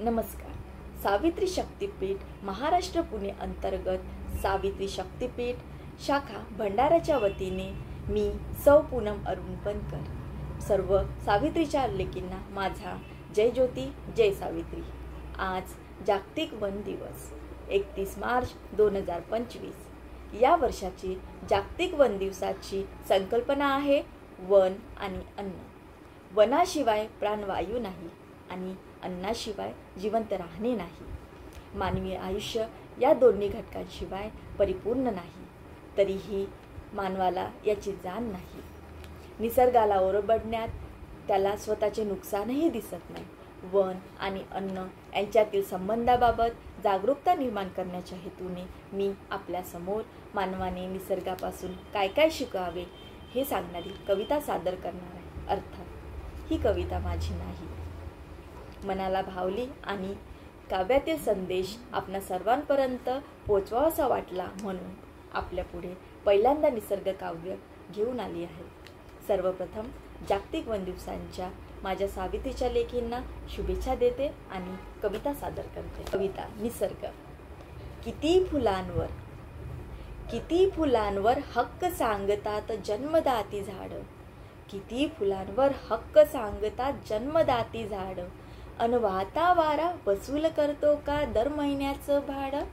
नमस्कार. सावित्री शक्तीपीठ महाराष्ट्र पुणे अंतर्गत सावित्री शक्तीपीठ शाखा भंडाराच्या वतीने मी सौ पूनम अरुण बनकर सर्व सावित्रीच्या लेकींना माझा जय ज्योती जय सावित्री. आज जागतिक वन दिवस 31 मार्च 2025. या वर्षाची जागतिक वन दिवसाची संकल्पना आहे वन आणि अन्न. वनाशिवाय प्राणवायू नाही आणि अन्नाशिवाय जिवंत राहणे नाही. मानवी आयुष्य या दोन्ही घटकांशिवाय परिपूर्ण नाही. तरीही मानवाला याची जाण नाही. निसर्गाला ओरबडण्यात त्याला स्वतःचे नुकसानही दिसत नाही. वन आणि अन्न यांच्यातील संबंधाबाबत जागरूकता निर्माण करण्याच्या हेतूने मी आपल्यासमोर मानवाने निसर्गापासून काय काय शिकावे हे सांगणारी कविता सादर करणार आहे. अर्थात ही कविता माझी नाही, मनाला भावली आणि काव्यातील संदेश आपणा सर्वांपर्यंत पोचवावासा वाटला म्हणून आपल्या पुढे पहिल्यांदा निसर्ग काव्य घेऊन आली आहे. सर्वप्रथम जागतिक वन दिवसांच्या माझ्या सावित्रीच्या लेखींना शुभेच्छा देते आणि कविता सादर करते. कविता. निसर्ग. किती फुलांवर हक्क सांगतात जन्मदाती झाड. किती फुलांवर हक्क सांगतात जन्मदाती झाड. अन वाहता वारा वसूल करतो का दर महिन्याचं भाडं.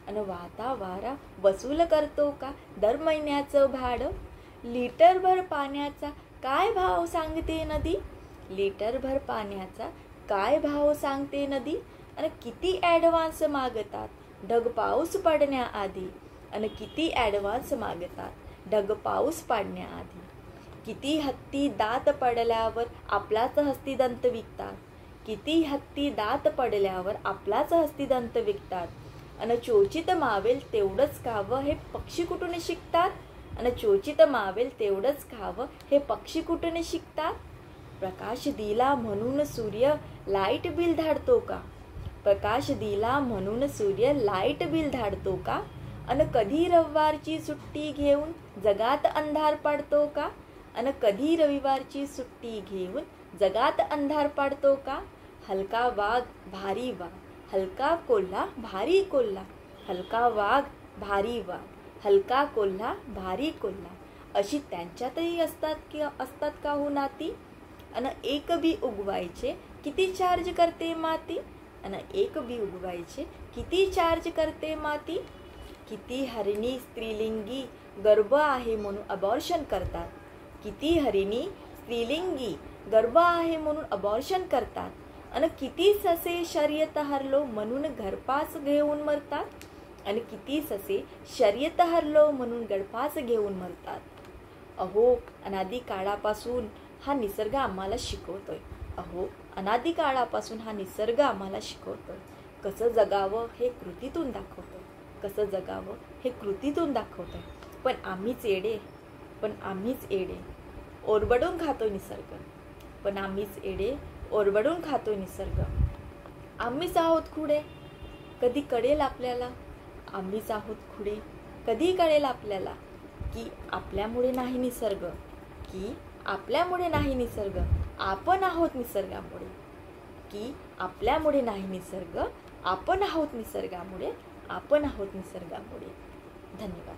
अन वाहता वारा वसूल करतो का दर महिन्याचं भाडं. लिटरभर पाण्याचा काय भाव सांगते नदी. लिटरभर पाण्याचा काय भाव सांगते नदी. अन किती ॲडव्हान्स मागतात ढग पाऊस पडण्याआधी. अन किती ॲडव्हान्स मागतात ढग पाऊस पडण्याआधी. किती हत्ती दात पडल्यावर आपलाच हस्तिदंत विकतात. किती हत्ती दात पडल्यावर आपलाच हस्तिदंत विकतात. अन चोचित मावेल तेवढंच खावं हे पक्षी कुठून शिकतात. अन चोचित मावेल तेवढंच खावं हे पक्षी कुठून शिकतात. प्रकाश दिला म्हणून सूर्य लाईट बिल धाडतो का. प्रकाश दिला म्हणून सूर्य लाईट बिल धाडतो का. अन कधी रविवारची सुट्टी घेऊन जगात अंधार पाडतो का. अन कधी रविवारची सुट्टी घेऊन जगात अंधार पाडतो का. हलका वाघ भारी वाघ हलका कोल्हा भारी कोल्हा. हलका वाघ भारी वाघ हलका कोल्हा भारी कोल्हा. अशी त्यांच्यातही असतात का हो नाती. अन एक बी उगवायचे किती चार्ज करते माती. अन एक बी उगवायचे किती चार्ज करते माती. किती हरिणी स्त्रीलिंगी गर्भ आहे म्हणून अबॉर्शन करतात. किती हरिणी स्त्रीलिंगी गर्भ आहे म्हणून अबॉर्शन करतात. अन किती ससे शर्यत हरलो म्हणून घरपास घेऊन मरतात. आणि किती ससे शर्यत हरलो म्हणून गळफास घेऊन मरतात. अहो अनादी काळापासून हा निसर्ग आम्हाला शिकवतोय. अहो अनादी काळापासून हा निसर्ग आम्हाला शिकवतोय. कसं जगावं हे कृतीतून दाखवतोय. कसं जगावं हे कृतीतून दाखवतोय. पण आम्हीच येडे ओरबडून खातोय निसर्ग. पण आम्हीच येडे ओरबडून खातोय निसर्ग. आम्हीच आहोत खुडे कधी कळेल आपल्याला. आम्हीच आहोत खुडे कधी कळेल आपल्याला की आपल्यामुळे नाही निसर्ग. की आपल्यामुळे नाही निसर्ग आपण आहोत निसर्गामुळे. की आपल्यामुळे नाही निसर्ग आपण आहोत निसर्गामुळे. आपण आहोत निसर्गामुळे. धन्यवाद.